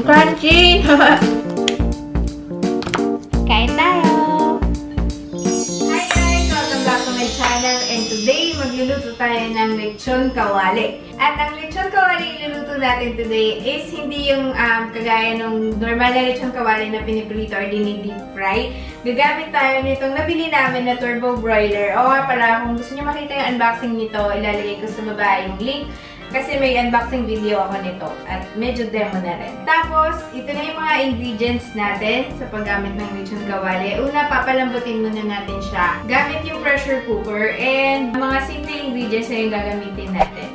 Crunchy! Kain tayo! Hi guys! Welcome back to my channel, and today magluluto tayo ng lechon kawali. At ang lechon kawali iluluto natin today is hindi yung kagaya ng normal na lechon kawali na piniprito or dini-deep fry. Gagamit tayo nitong nabili namin na turbo broiler. O nga pala, kung gusto nyo makita yung unboxing nito, ilalagay ko sa baba yung link. Kasi may unboxing video ako nito at medyo demo na rin. Tapos, ito na yung mga ingredients natin sa paggamit ng lechon kawali. Una, papalambutin muna natin siya gamit yung pressure cooker and mga simple ingredients na yung gagamitin natin.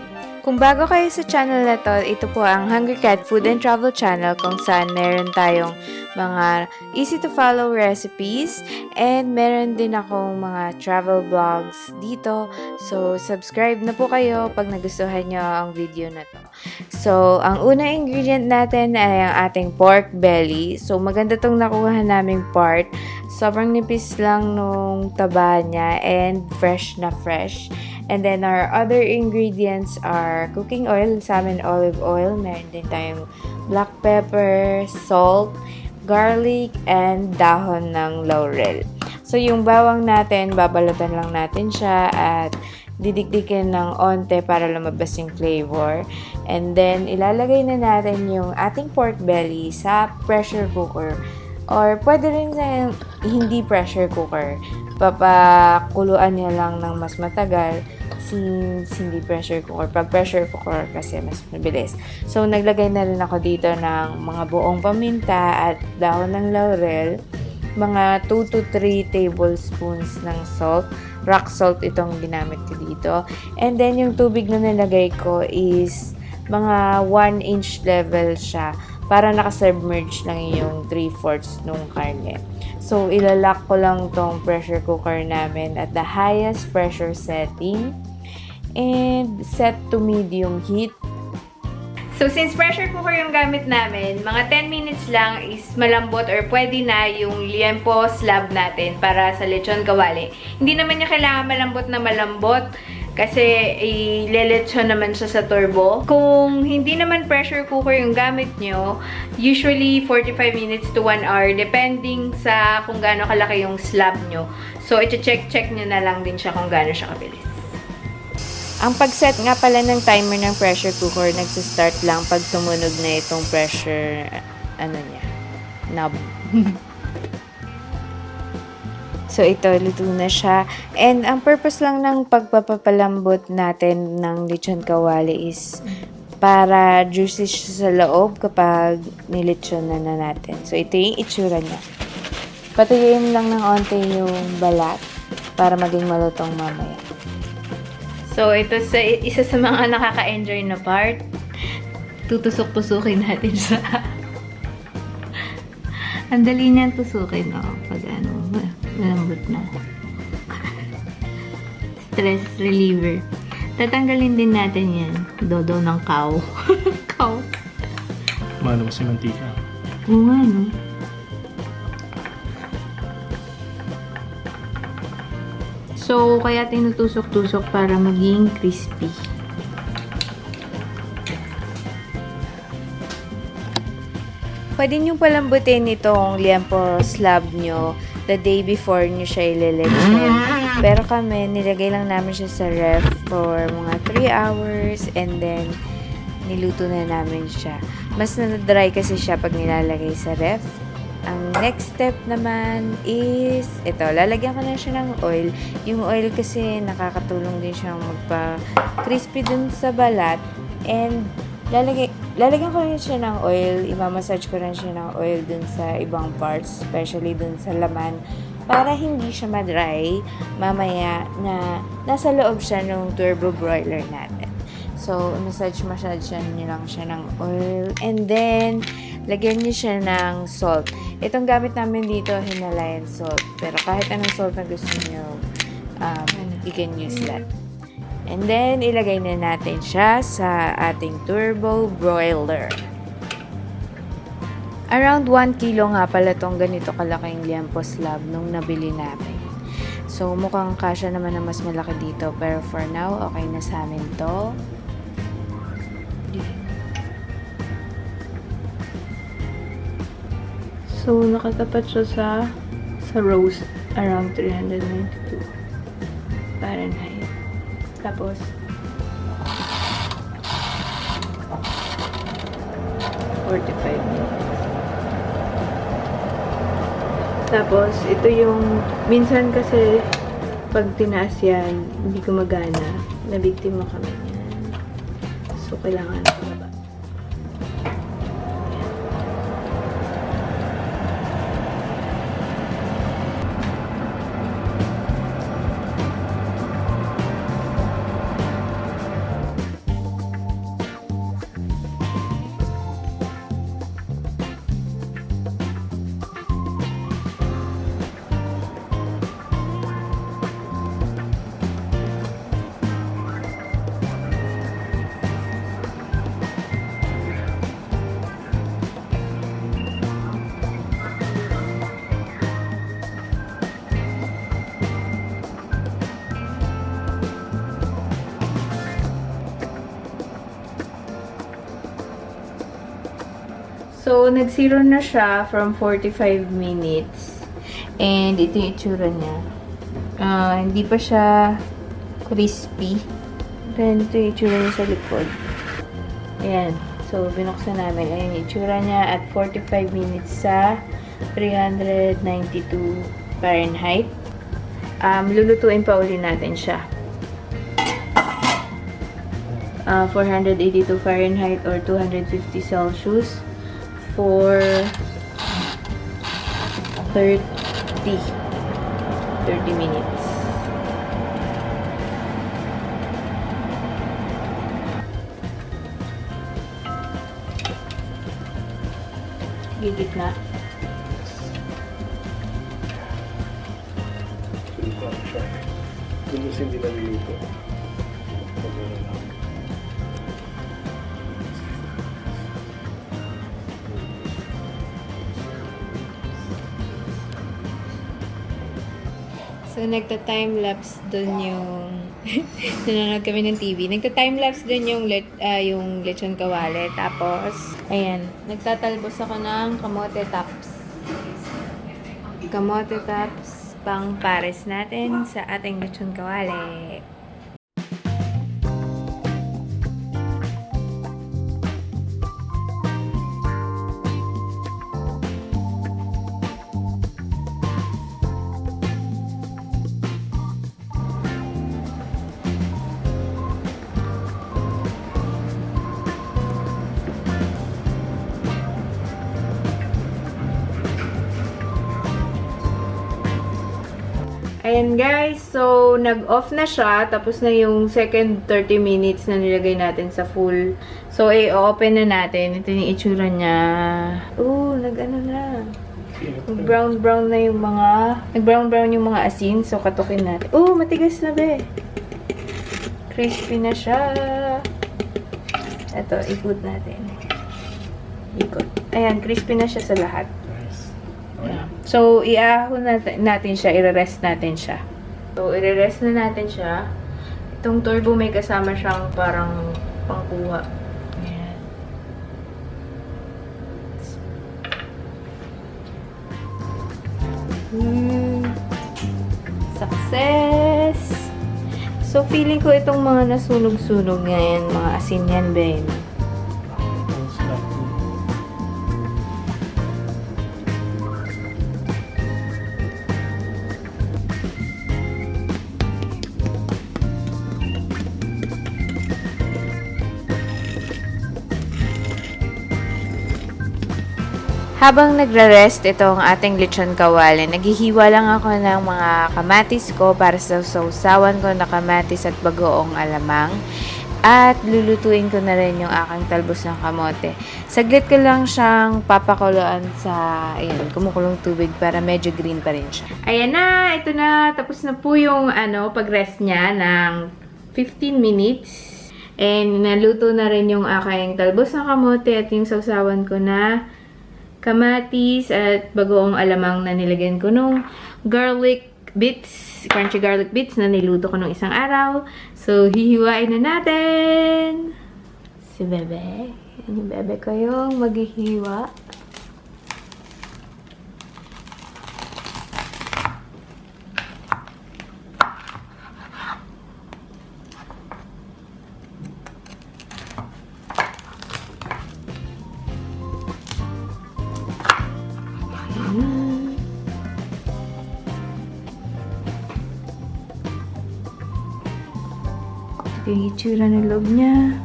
Kung bago kayo sa channel na to, ito po ang HungreeCatt Food and Travel Channel kung saan meron tayong mga easy to follow recipes and meron din akong mga travel vlogs dito. So, subscribe na po kayo pag nagustuhan nyo ang video na to. So, ang unang ingredient natin ay ang ating pork belly. So, maganda tong nakuha naming part. Sobrang nipis lang nung taba niya and fresh na fresh. And then, our other ingredients are cooking oil, salmon olive oil. Meron din tayong black pepper, salt, garlic, and dahon ng laurel. So, yung bawang natin, babalatan lang natin siya at didikdikin ng onte para lumabas yung flavor. And then, ilalagay na natin yung ating pork belly sa pressure cooker. Or, pwede rin sa hindi pressure cooker. Papakuluan niya lang ng mas matagal since hindi pressure cooker. Pag pressure cooker kasi mas mabilis. So, naglagay na rin ako dito ng mga buong paminta at dahon ng laurel. Mga 2 to 3 tablespoons ng salt. Rock salt itong ginamit ko dito. And then, yung tubig na nilagay ko is mga 1 inch level siya para nakasubmerge lang yung 3/4 nung karne. So, ilalak ko lang tong pressure cooker namin at the highest pressure setting and set to medium heat. So, since pressure cooker yung gamit namin, mga 10 minutes lang is malambot or pwede na yung liempo slab natin para sa lechon kawali. Hindi naman niya kailangan malambot na malambot kasi ilelechon naman siya sa turbo. Kung hindi naman pressure cooker yung gamit nyo, usually 45 minutes to 1 hour depending sa kung gaano kalaki yung slab nyo. So, i-check nyo na lang din siya kung gaano siya kabilis. Ang pag-set nga pala ng timer ng pressure cooker, nagsistart lang pag tumunog na itong pressure, knob. So, ito, luto na siya. And, ang purpose lang ng pagpapalambot natin ng lechon kawali is para juicy siya sa loob kapag nilechon na natin. So, ito yung itsura niya. Patuloyin lang ng onte yung balat para maging malutong mamaya. So, ito isa sa mga nakaka-enjoy na part. Tutusok-tusukin natin siya. Ang dali niyang tusukin, pag malambot na. Stress reliever. Tatanggalin din natin yan. Dodo ng cow. Cow. Mano kasi mantika. Oo nga, no? So, kaya tinutusok-tusok para maging crispy. Pwede nyo palambutin itong liempo slab nyo the day before nyo siya ilelechon. Pero kami, nilagay lang namin siya sa ref for mga 3 hours and then niluto na namin siya. Mas na-dry kasi siya pag nilalagay sa ref. Ang next step naman is, ito, lalagyan ko na siya ng oil. Yung oil kasi nakakatulong din siyang magpa-crispy dun sa balat. And, lalagyan ko rin siya ng oil. Imamassage ko rin siya ng oil dun sa ibang parts, especially dun sa laman, para hindi siya ma-dry mamaya na nasa loob siya ng turbo broiler natin. So, massage niyo lang siya ng oil. And then, lagyan niyo siya ng salt. Itong gamit namin dito, Himalayan salt. Pero kahit anong salt na gusto niyo, you can use that. And then, ilagay na natin siya sa ating turbo broiler. Around 1 kilo nga pala tong ganito kalaking liempo slab nung nabili namin. So, mukhang kasya naman na mas malaki dito. Pero for now, okay na sa amin to. So, nakatapat siya sa roast around 392 Fahrenheit. Tapos, Tapos, ito yung, minsan kasi, pag tinaas yan, hindi gumagana. Nabiktima kami yan. So, kailangan baba. So, nag-zero na siya from 45 minutes. And ito yung itsura niya. Hindi pa siya crispy. Then, ito yung itsura niya sa likod. Ayan. So, binuksan namin. Ayan yung itsura niya at 45 minutes sa 392 Fahrenheit. Lulutuin pa uli natin siya. 482 Fahrenheit or 250 Celsius. For 30 minutes. Gigit na. Dulus hindi nalilito. So, nagta-time-lapse dun yung... nanonood kami ng TV. Nagta-time-lapse dun yung lechon kawali. Tapos, ayan. Nagtatalbos ako ng kamote tops. Kamote tops pang pares natin sa ating lechon kawali. Ayan guys, so nag-off na siya. Tapos na yung second 30 minutes na nilagay natin sa full. So, i-open na natin. Ito yung itsura niya. Nag-ano na. Nag-brown-brown na yung mga... Nag-brown-brown yung mga asin. So, katukin natin. Matigas na be. Crispy na siya. Ito, ikot natin. Ikot. Ayan, crispy na siya sa lahat. So, iahon natin siya, i-rest natin siya. So, i-rest na natin siya. Itong turbo may kasama siyang parang pangkuha. Ayan. Success! So, feeling ko itong mga nasunog-sunog ngayon, mga asin yan, Ben. Habang nagre-rest itong ating lechon kawali, naghihiwa lang ako ng mga kamatis ko para sa sausawan ko na kamatis at bagoong alamang. At lulutuin ko na rin yung aking talbos ng kamote. Saglit ko lang siyang papakuluan sa kumukulong tubig para medyo green pa rin siya. Ayan na, ito na. Tapos na po yung pag-rest niya ng 15 minutes. And naluto na rin yung aking talbos ng kamote at yung sausawan ko na kamatis at bagoong alamang na nilagyan ko nung garlic bits, crunchy garlic bits na niluto ko nung isang araw. So, hihiwain na natin. Si Bebe. Yung Bebe ko yung maghihiwa. Yung itsura ng loob niya.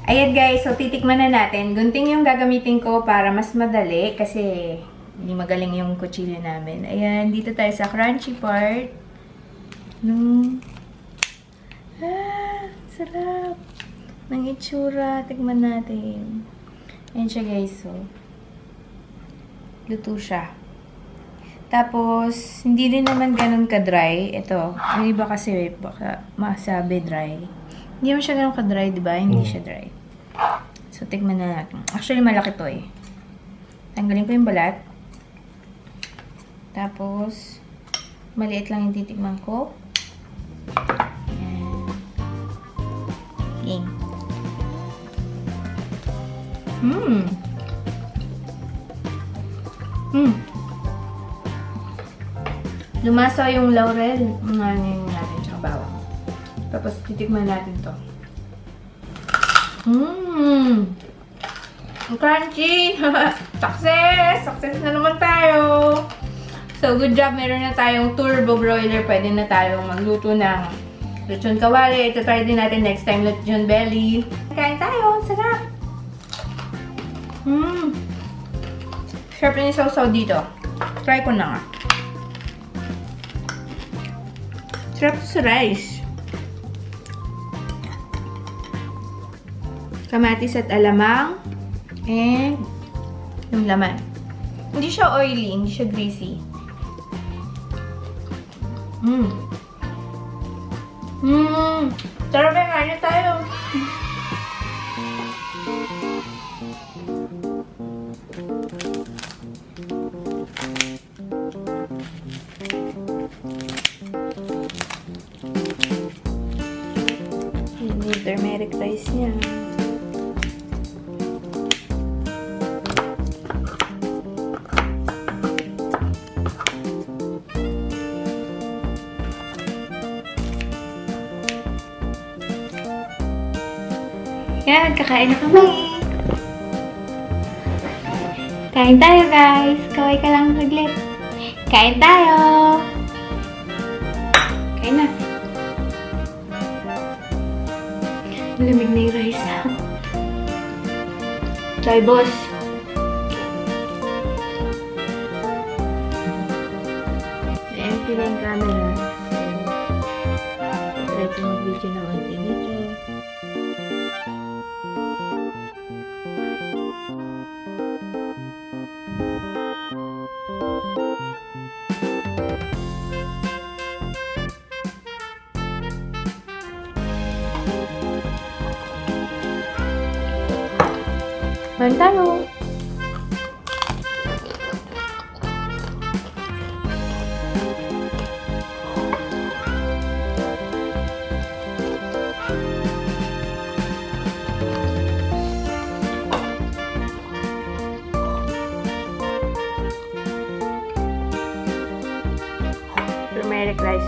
Ayan guys, so titikman na natin. Gunting yung gagamitin ko para mas madali kasi hindi magaling yung kutsilyo namin. Ayan, dito tayo sa crunchy part. Sarap ng itsura. Tikman natin. Ayan siya guys, so luto siya. Tapos, hindi rin naman ganun ka-dry. Ito, yung iba kasi baka masabi dry. Hindi naman siya ganun ka-dry, di ba? Hindi siya dry. So, tignan na natin. Actually, malaki to eh. Tanggalin ko yung balat. Tapos, maliit lang yung titikman ko. Ayan. Lumasa yung laurel. Ngayon natin, tsaka bawang. Tapos, titikman natin to. Crunchy! Success! Success na naman tayo! So, good job. Meron na tayong turbo broiler. Pwede na tayong magluto ng lechon kawali. Ito try din natin next time, lechon belly. Kain tayo! Sarap! Sarap yung isaw-saw dito. Try ko na nga. Sarap sa rice. Kamatis at alamang. And yung laman. Hindi siya oily, hindi siya greasy. Sarap yung kain tayo. Yung turmeric rice niya. Yan, kakain na kami. Kain tayo guys. Kaway ka lang saglit. Kain tayo. Kain na. Malamig na yung rice na. Try boss. Empty na yung camera. So, try ko mag-video na konti nito. Kain tayo! Turmeric rice.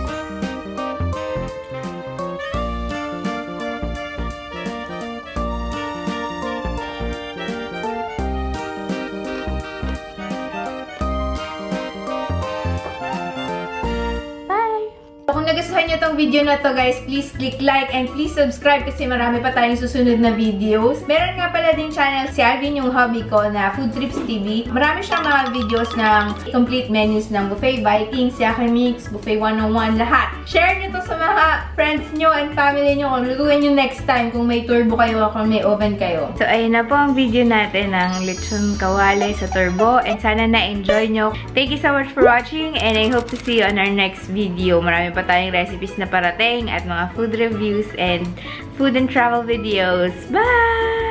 Kung nagustuhan nyo tong video na to guys, please click like and please subscribe kasi marami pa tayong susunod na videos. Meron nga pala din channel si Alvin, yung hobby ko na Food Trips TV. Marami siyang mga videos ng complete menus ng buffet Vikings, Yaki Mix, buffet 101, lahat. Share nyo to sa mga friends nyo and family nyo kung lutuin nyo next time kung may turbo kayo o kung may oven kayo. So ayun na po ang video natin ng lechon kawali sa turbo and sana na-enjoy nyo. Thank you so much for watching and I hope to see you on our next video. Marami pa tayong recipes na parating at mga food reviews and food and travel videos. Bye!